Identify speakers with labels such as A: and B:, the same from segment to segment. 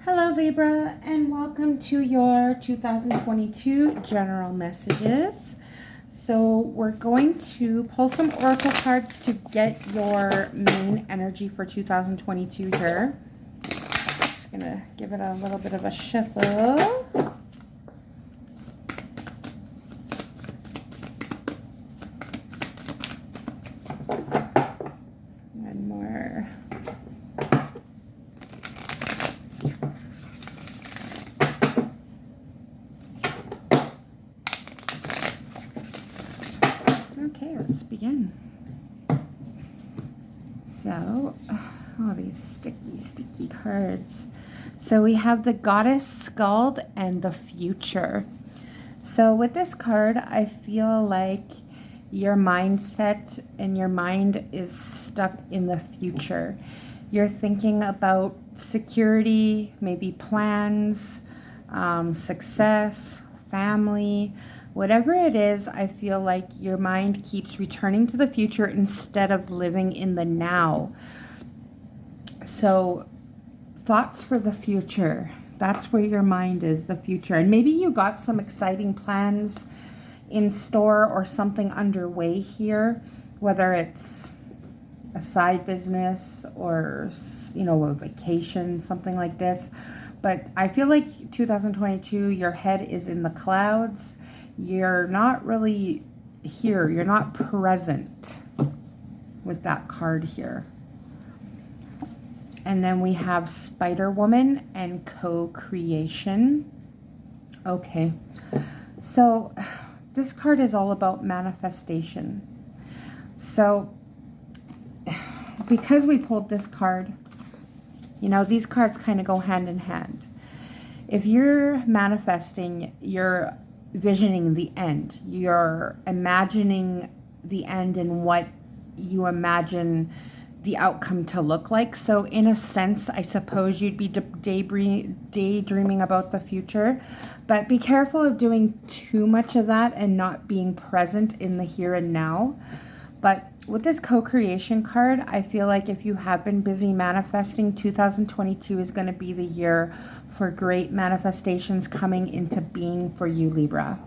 A: Hello Libra, and welcome to your 2022 general messages. So we're going to pull some oracle cards to get your main energy for 2022 here. Just gonna give it a little bit of a shuffle. One more. Okay, let's begin. So, oh, these sticky cards. So we have the Goddess Skald and the Future. So with this card, I feel like your mindset and your mind is stuck in the future. You're thinking about security, maybe plans, success, family. Whatever it is, I feel like your mind keeps returning to the future instead of living in the now. So, thoughts for the future. That's where your mind is, the future. And maybe you got some exciting plans in store or something underway here, whether it's a side business or, a vacation, something like this. But I feel like 2022, your head is in the clouds. You're not really here. You're not present with that card here. And then we have Spider Woman and co-creation. Okay. So this card is all about manifestation. So because we pulled this card, these cards kind of go hand in hand. If you're manifesting, you're visioning the end. You're imagining the end and what you imagine the outcome to look like. So in a sense, I suppose you'd be daydreaming about the future, but be careful of doing too much of that and not being present in the here and now. But with this co-creation card, I feel like if you have been busy manifesting, 2022 is going to be the year for great manifestations coming into being for you, Libra.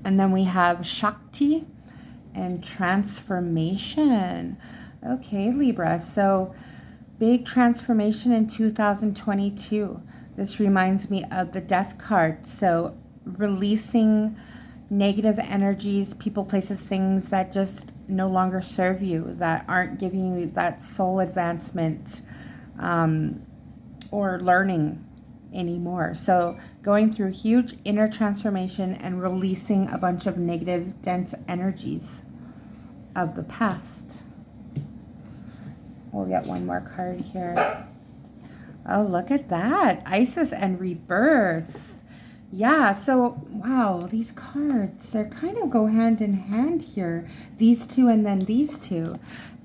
A: And then we have Shakti and transformation. Okay, Libra. So big transformation in 2022. This reminds me of the Death card. So releasing negative energies, people, places, things that just no longer serve you, that aren't giving you that soul advancement or learning anymore. So going through huge inner transformation and releasing a bunch of negative, dense energies of the past. We'll get one more card here. Oh, look at that. Isis and rebirth. Yeah, so, wow, these cards, they're kind of go hand in hand here. These two and then these two.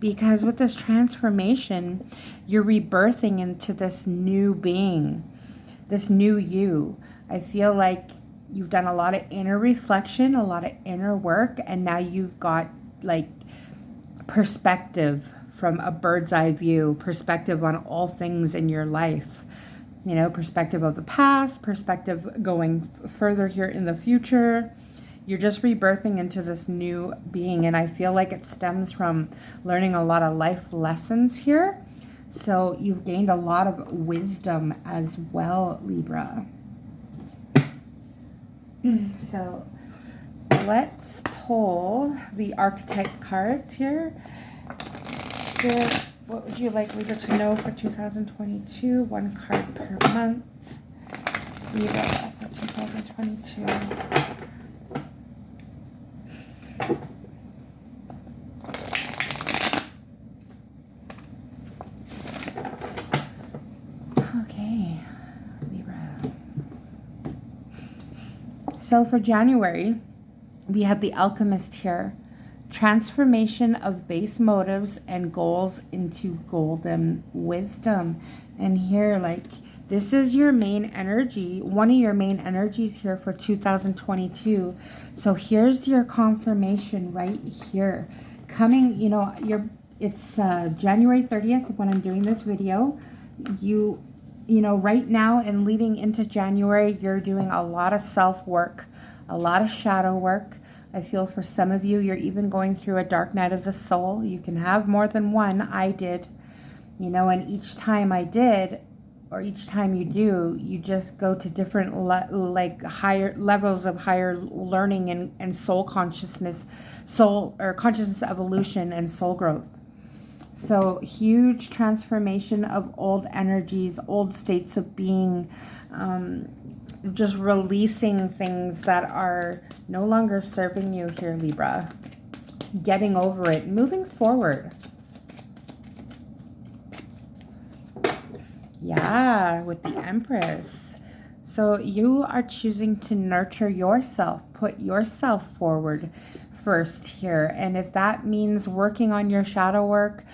A: Because with this transformation, you're rebirthing into this new being, this new you. I feel like you've done a lot of inner reflection, a lot of inner work, and now you've got, like, perspective from a bird's eye view, perspective on all things in your life. Perspective of the past, perspective going further here in the future. You're just rebirthing into this new being, and I feel like it stems from learning a lot of life lessons here. So you've gained a lot of wisdom as well, Libra. So let's pull the archetype cards here. What would you like Libra to know for 2022? One card per month. Libra for 2022. Okay, Libra. So for January, we have the Alchemist here. Transformation of base motives and goals into golden wisdom. And here, this is your main energy, one of your main energies here for 2022. So here's your confirmation right here. Coming, it's January 30th when I'm doing this video. You know, right now and leading into January, you're doing a lot of self-work, a lot of shadow work. I feel for some of you, you're even going through a dark night of the soul. You can have more than one. I did, you know, and each time I did, or each time you do, you just go to different like higher levels of higher learning and soul consciousness, soul or consciousness evolution and soul growth. So huge transformation of old energies, old states of being, just releasing things that are no longer serving you here, Libra. Getting over it, moving forward. Yeah, with the Empress. So you are choosing to nurture yourself, put yourself forward first here. And if that means working on your shadow work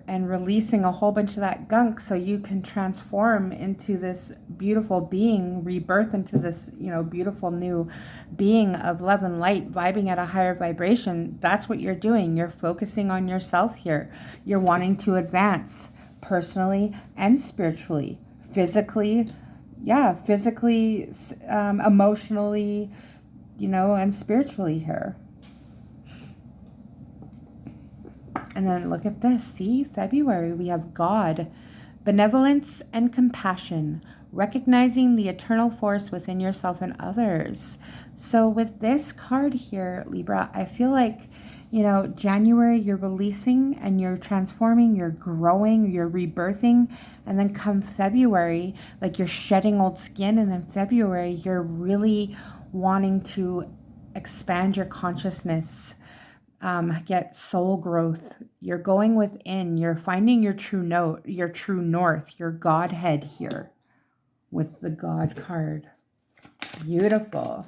A: and releasing a whole bunch of that gunk so you can transform into this beautiful being, rebirth into this, you know, beautiful new being of love and light, vibing at a higher vibration, that's what you're doing. You're focusing on yourself here. You're wanting to advance personally and spiritually, physically, emotionally, you know, and spiritually here. And then look at this, see, February, we have God, benevolence and compassion, recognizing the eternal force within yourself and others. So with this card here, Libra, I feel like, you know, January, you're releasing and you're transforming, you're growing, you're rebirthing. And then come February, like you're shedding old skin. And then February, you're really wanting to expand your consciousness, get soul growth. You're going within, you're finding your true note, your true north, your Godhead here with the God card. Beautiful.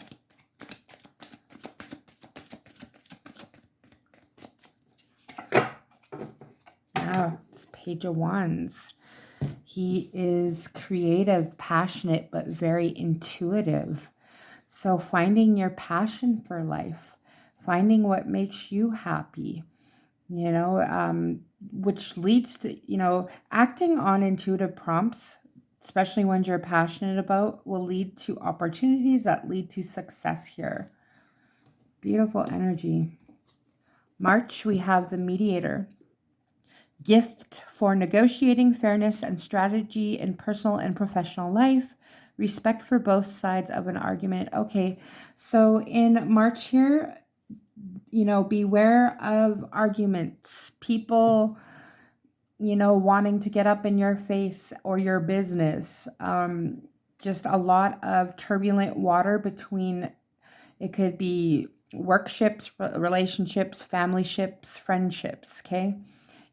A: Now, it's Page of Wands. He is creative, passionate, but very intuitive. So finding your passion for life, finding what makes you happy, you know, which leads to, you know, acting on intuitive prompts, especially ones you're passionate about, will lead to opportunities that lead to success here. Beautiful energy. March, we have the Mediator. Gift for negotiating fairness and strategy in personal and professional life. Respect for both sides of an argument. Okay, so in March here, you know, beware of arguments. People, you know, wanting to get up in your face or your business. Just a lot of turbulent water between, it could be work ships, relationships, family ships, friendships, okay?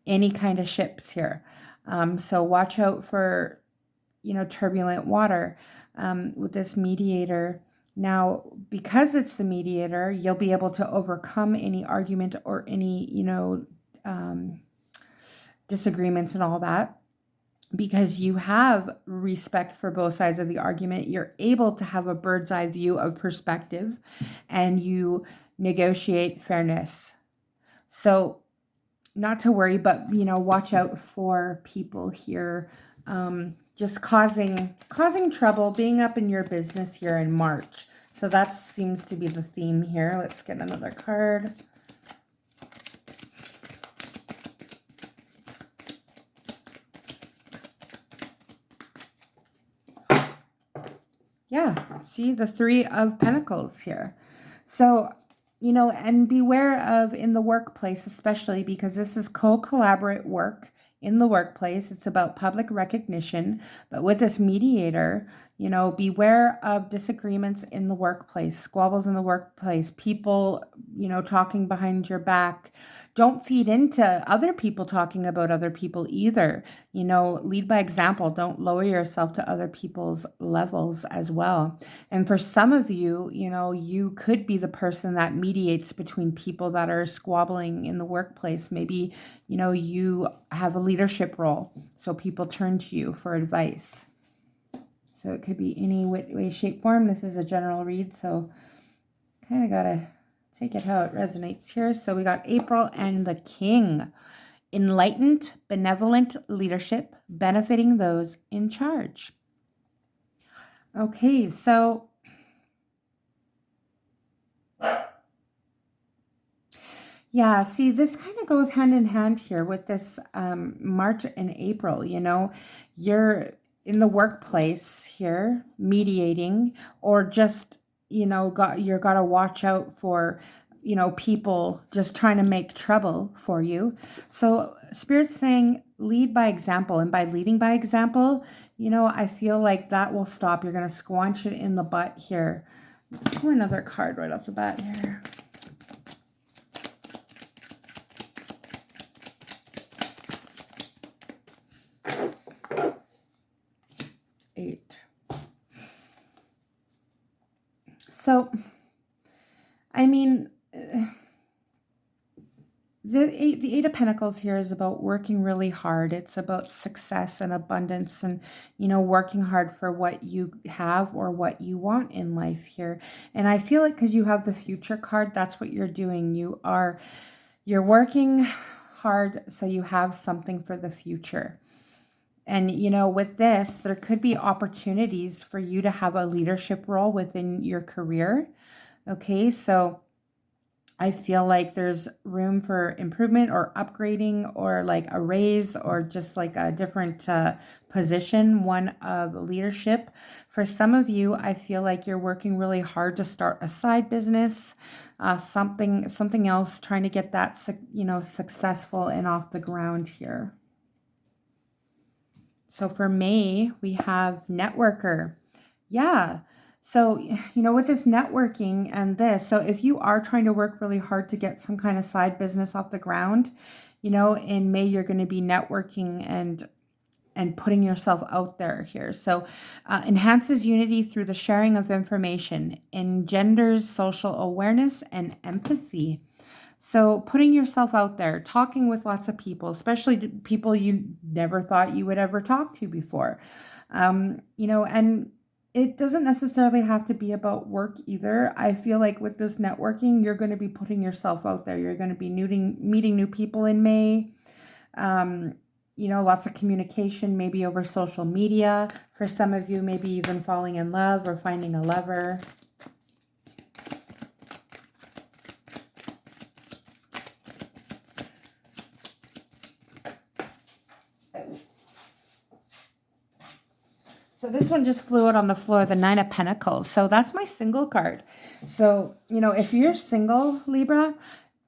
A: Any kind of ships here. So watch out for, you know, turbulent water with this Mediator. Now, because it's the Mediator, you'll be able to overcome any argument or any, you know, disagreements and all that, because you have respect for both sides of the argument. You're able to have a bird's eye view of perspective, and you negotiate fairness. So not to worry, but, you know, watch out for people here just causing trouble, being up in your business here in March. So that seems to be the theme here. Let's get another card. Yeah, see the Three of Pentacles here. So, you know, and beware of in the workplace, especially because this is co-collaborate work in the workplace. It's about public recognition. But with this Mediator, you know, beware of disagreements in the workplace, squabbles in the workplace, people, you know, talking behind your back. Don't feed into other people talking about other people either. You know, lead by example. Don't lower yourself to other people's levels as well. And for some of you, you know, you could be the person that mediates between people that are squabbling in the workplace. Maybe, you know, you have a leadership role, so people turn to you for advice. So it could be any way, shape, form. This is a general read, so kind of got to take it how it resonates here. So we got April and the King. enlightened, benevolent leadership benefiting those in charge. Okay, so yeah, see, this kind of goes hand in hand here with this March and April. You're in the workplace here, mediating, or just, you're got to watch out for, people just trying to make trouble for you. So, Spirit's saying lead by example. And by leading by example, I feel like that will stop. You're going to squanch it in the butt here. Let's pull another card right off the bat here. 8. So, I mean, the Eight of Pentacles here is about working really hard. It's about success and abundance and, working hard for what you have or what you want in life here. And I feel like because you have the Future card, that's what you're doing. You're working hard so you have something for the future. And, with this, there could be opportunities for you to have a leadership role within your career. Okay, so I feel like there's room for improvement or upgrading or like a raise or just like a different position, one of leadership. For some of you, I feel like you're working really hard to start a side business, something else, trying to get that, successful and off the ground here. So for May, we have networker. Yeah. So, with this networking and this, so if you are trying to work really hard to get some kind of side business off the ground, in May, you're going to be networking and putting yourself out there here. So enhances unity through the sharing of information, engenders social awareness and empathy. So putting yourself out there, talking with lots of people, especially people you never thought you would ever talk to before, and it doesn't necessarily have to be about work either. I feel like with this networking, you're going to be putting yourself out there. You're going to be meeting new people in May. Lots of communication, maybe over social media. For some of you, maybe even falling in love or finding a lover. So this one just flew out on the floor, the Nine of Pentacles. So that's my single card. So, if you're single, Libra,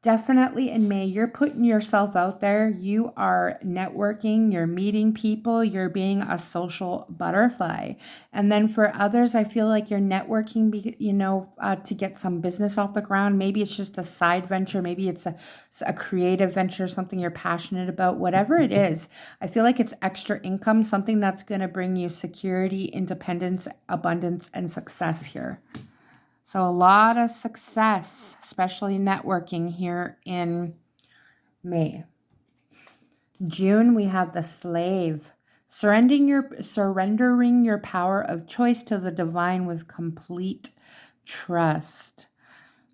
A: definitely in May, you're putting yourself out there. You are networking, you're meeting people, you're being a social butterfly. And then for others, I feel like you're networking, to get some business off the ground. Maybe it's just a side venture. Maybe it's a creative venture, something you're passionate about, whatever it is. I feel like it's extra income, something that's going to bring you security, independence, abundance, and success here. So a lot of success, especially networking here in May. June, we have the Slave. Surrendering your power of choice to the divine with complete trust.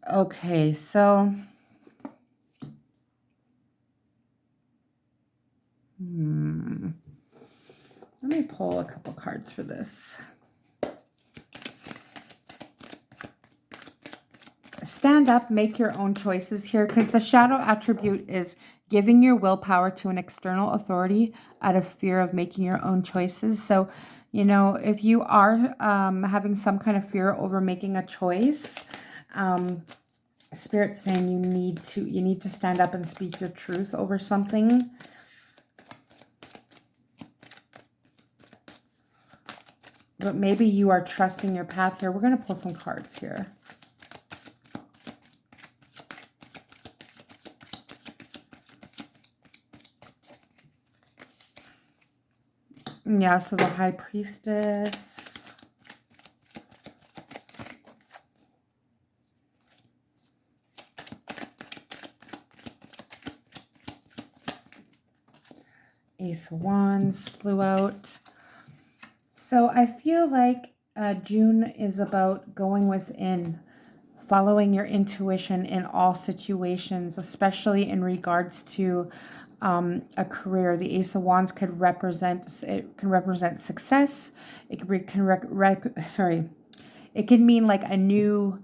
A: Okay, so let me pull a couple cards for this. Stand up, make your own choices here, because the shadow attribute is giving your willpower to an external authority out of fear of making your own choices. So, if you are having some kind of fear over making a choice, Spirit's saying you need to stand up and speak your truth over something. But maybe you are trusting your path here. We're going to pull some cards here. Yeah, so the High Priestess. Ace of Wands flew out. So I feel like June is about going within, following your intuition in all situations, especially in regards to a career. The Ace of Wands can represent success. It it can mean like a new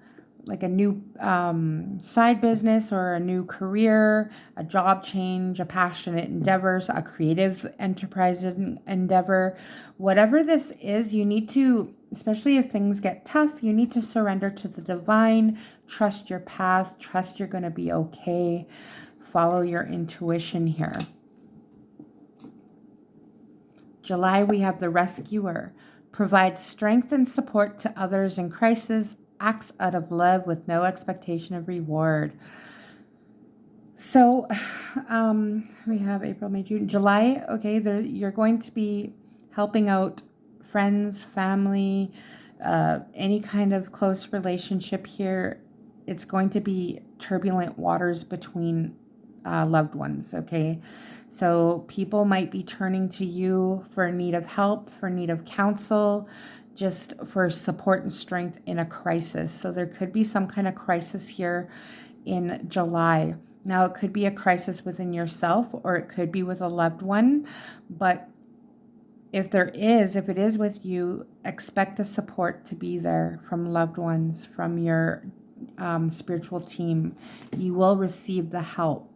A: side business or a new career, a job change, a passionate endeavors, a creative enterprise endeavor. Whatever this is, you need to, especially if things get tough, you need to surrender to the divine, trust your path, trust you're going to be okay. Follow your intuition here. July, we have the Rescuer. Provides strength and support to others in crisis, acts out of love with no expectation of reward. So we have April, May, June, July. Okay, you're going to be helping out friends, family, any kind of close relationship here. It's going to be turbulent waters between loved ones, okay? So people might be turning to you for need of help, for need of counsel, just for support and strength in a crisis. So there could be some kind of crisis here in July. Now, it could be a crisis within yourself, or it could be with a loved one. But if it is with you, expect the support to be there from loved ones, from your spiritual team. You will receive the help.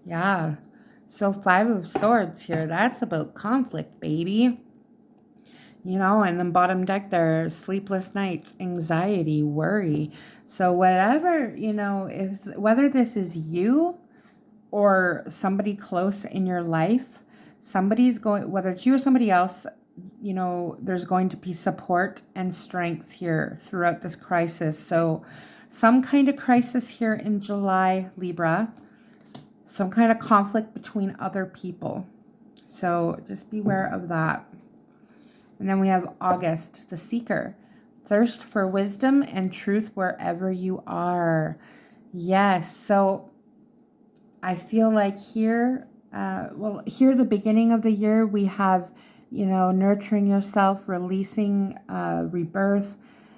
A: Yeah, so 5 of Swords here. That's about conflict, baby. You know, and then bottom deck there, sleepless nights, anxiety, worry. So whatever, you know, is whether this is you or somebody close in your life, whether it's you or somebody else, you know, there's going to be support and strength here throughout this crisis. So some kind of crisis here in July, Libra. Some kind of conflict between other people. So just beware of that. And then we have August, the Seeker. Thirst for wisdom and truth wherever you are. Yes, so I feel like here, here the beginning of the year, we have, you know, nurturing yourself, releasing rebirth,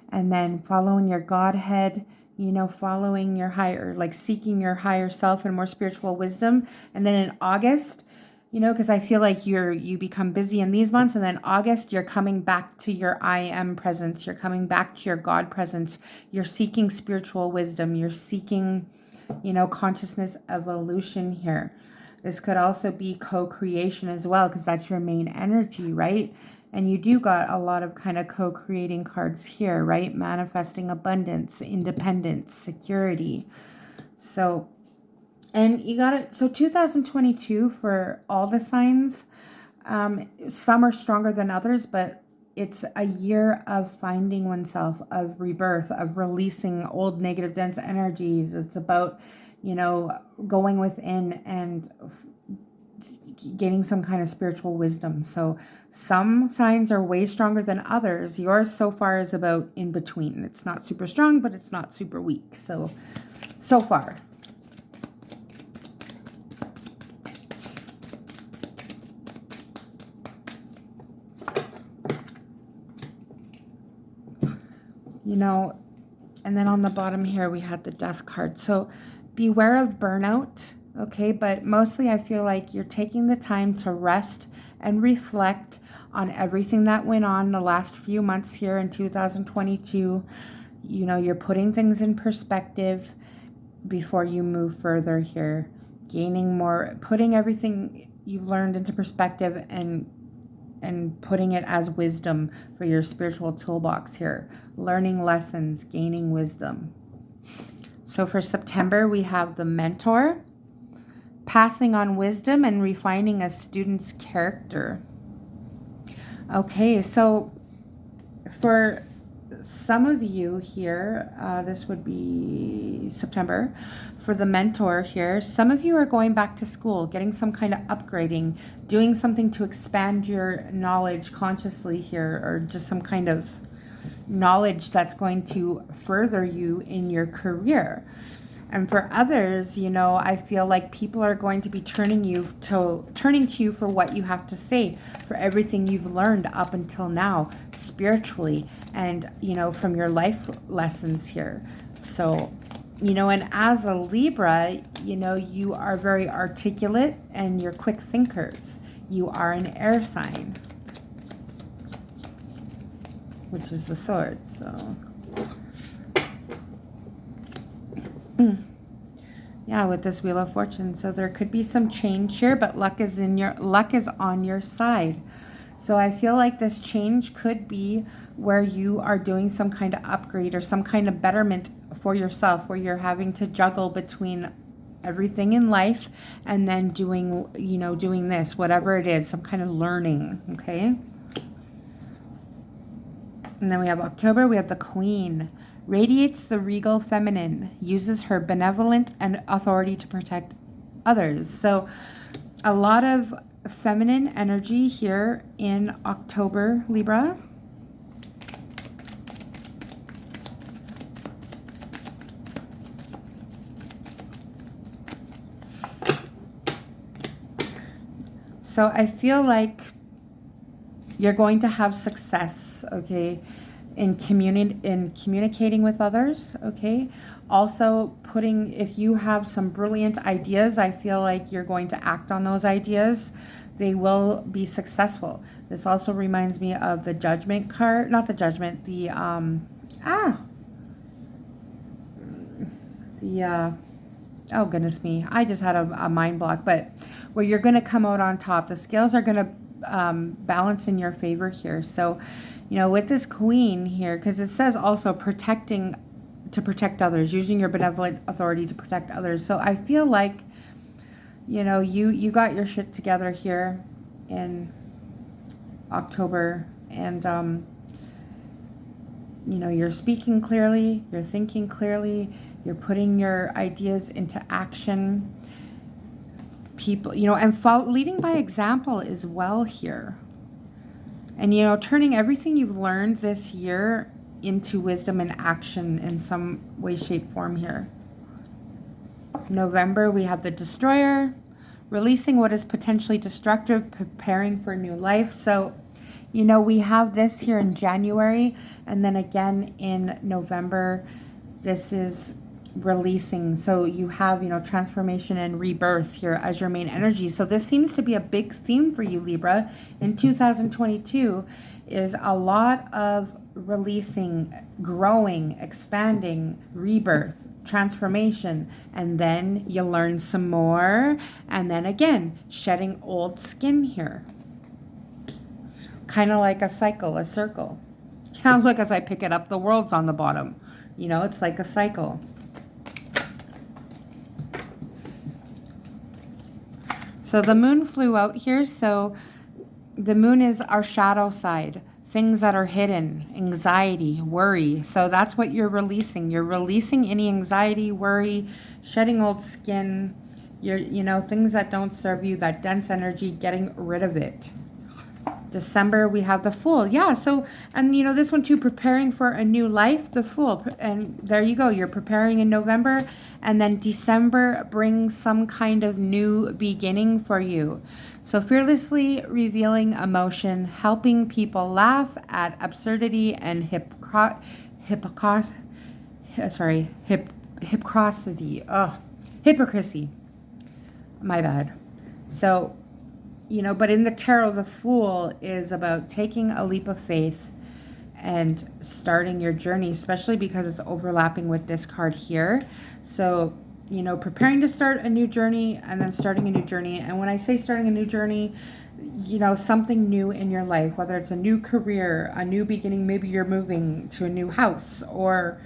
A: and then following your Godhead, you know, following your higher, like seeking your higher self and more spiritual wisdom. And then in August, you know, because I feel like you become busy in these months, and then August, you're coming back to your I am presence. You're coming back to your God presence. You're seeking spiritual wisdom. You're seeking, you know, consciousness evolution here. This could also be co-creation as well, because that's your main energy, right? And you do got a lot of kind of co-creating cards here, right? Manifesting abundance, independence, security. So, and you got it. So 2022 for all the signs, some are stronger than others, but it's a year of finding oneself, of rebirth, of releasing old negative dense energies. It's about, you know, going within and gaining some kind of spiritual wisdom. So some signs are way stronger than others. Yours so far is about in between. It's not super strong, but it's not super weak. So far. You know, and then on the bottom here, we had the Death card. So beware of burnout, okay? But mostly I feel like you're taking the time to rest and reflect on everything that went on the last few months here in 2022. You know, you're putting things in perspective before you move further here. Gaining more, putting everything you've learned into perspective and putting it as wisdom for your spiritual toolbox here. Learning lessons, gaining wisdom. So for September, we have the Mentor. Passing on wisdom and refining a student's character. Okay, so for some of you here, this would be September. For the Mentor here, some of you are going back to school, getting some kind of upgrading, doing something to expand your knowledge consciously here, or just some kind of knowledge that's going to further you in your career. And for others, you know, I feel like people are going to be turning to you for what you have to say, for everything you've learned up until now, spiritually, and, you know, from your life lessons here. So, you know, and as a Libra, you know, you are very articulate and you're quick thinkers. You are an air sign, which is the sword. So yeah, with this Wheel of Fortune. So there could be some change here, but luck is on your side. So I feel like this change could be where you are doing some kind of upgrade or some kind of betterment for yourself, where you're having to juggle between everything in life and then doing, you know, doing this, whatever it is, some kind of learning, okay? And then we have October, we have the Queen. Radiates the regal feminine, uses her benevolent and authority to protect others. So a lot of feminine energy here in October, Libra. So I feel like you're going to have success, okay, in communicating with others, okay? Also if you have some brilliant ideas, I feel like you're going to act on those ideas. They will be successful. This also reminds me of the Judgment card, not the Judgment, oh goodness me, I just had a mind block, but where you're going to come out on top. The scales are going to balance in your favor here. So, you know, with this Queen here, because it says also to protect others, using your benevolent authority to protect others. So I feel like, you know, you got your shit together here in October, and you know, you're speaking clearly, you're thinking clearly, you're putting your ideas into action. People, you know, and leading by example as well here. And, you know, turning everything you've learned this year into wisdom and action in some way, shape, form here. November, we have the Destroyer, releasing what is potentially destructive, preparing for new life. So, you know, we have this here in January, and then again in November, this is releasing. So you have, you know, transformation and rebirth here as your main energy. So this seems to be a big theme for you, Libra, in 2022, is a lot of releasing, growing, expanding, rebirth, transformation, and then you learn some more, and then again shedding old skin here, kind of like a cycle, a circle. Now look, as I pick it up, the world's on the bottom, you know, it's like a cycle. So the moon flew out here. So the moon is our shadow side, things that are hidden, anxiety, worry. So that's what you're releasing. You're releasing any anxiety, worry, shedding old skin, you know, things that don't serve you, that dense energy, getting rid of it. December, we have the Fool. Yeah, so, and you know, this one too, preparing for a new life, the Fool. And there you go, you're preparing in November, and then December brings some kind of new beginning for you. So fearlessly revealing emotion, helping people laugh at absurdity and hypocrisy. My bad. So, you know, but in the tarot, the Fool is about taking a leap of faith and starting your journey, especially because it's overlapping with this card here. So, you know, preparing to start a new journey and then starting a new journey. And when I say starting a new journey, you know, something new in your life, whether it's a new career, a new beginning, maybe you're moving to a new house or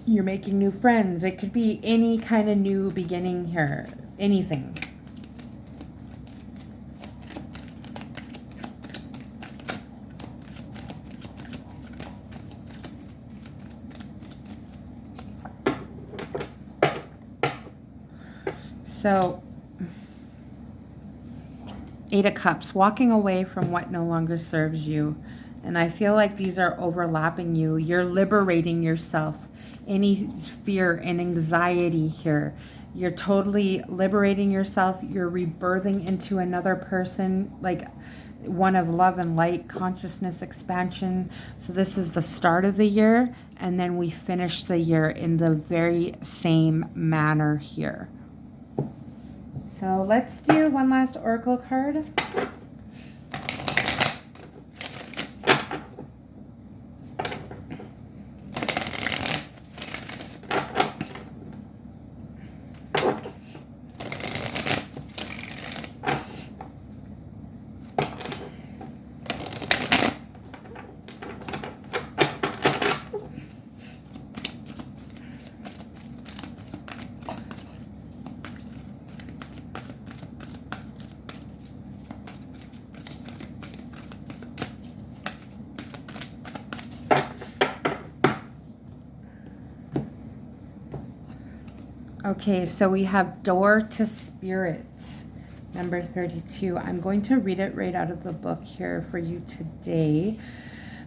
A: you're making new friends. It could be any kind of new beginning here, anything. So, Eight of Cups, walking away from what no longer serves you. And I feel like these are overlapping you. You're liberating yourself. any fear and anxiety here. You're totally liberating yourself. You're rebirthing into another person, like one of love and light, consciousness expansion. So this is the start of the year, and then we finish the year in the very same manner here. So let's do one last oracle card. Okay, so we have Door to Spirit, number 32. I'm going to read it right out of the book here for you today.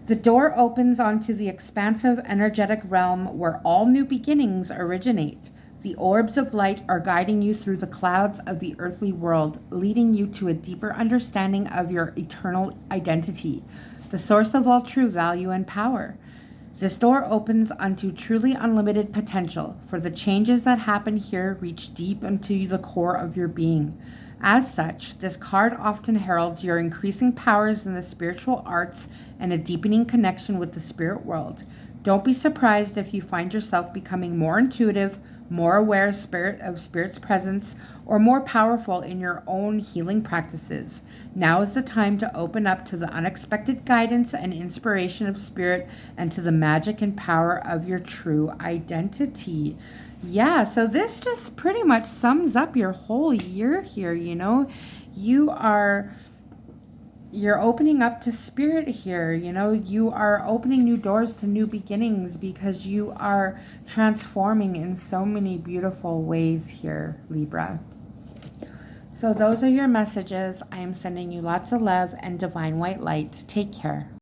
A: The door opens onto the expansive energetic realm where all new beginnings originate. The orbs of light are guiding you through the clouds of the earthly world, leading you to a deeper understanding of your eternal identity, the source of all true value and power. This door opens onto truly unlimited potential, for the changes that happen here reach deep into the core of your being. As such, this card often heralds your increasing powers in the spiritual arts and a deepening connection with the spirit world. Don't be surprised if you find yourself becoming more intuitive, more aware of Spirit's presence, or more powerful in your own healing practices. Now is the time to open up to the unexpected guidance and inspiration of Spirit and to the magic and power of your true identity. Yeah, so this just pretty much sums up your whole year here, you know. You're opening up to Spirit here, you know. You are opening new doors to new beginnings because you are transforming in so many beautiful ways here, Libra. So those are your messages. I am sending you lots of love and divine white light. Take care.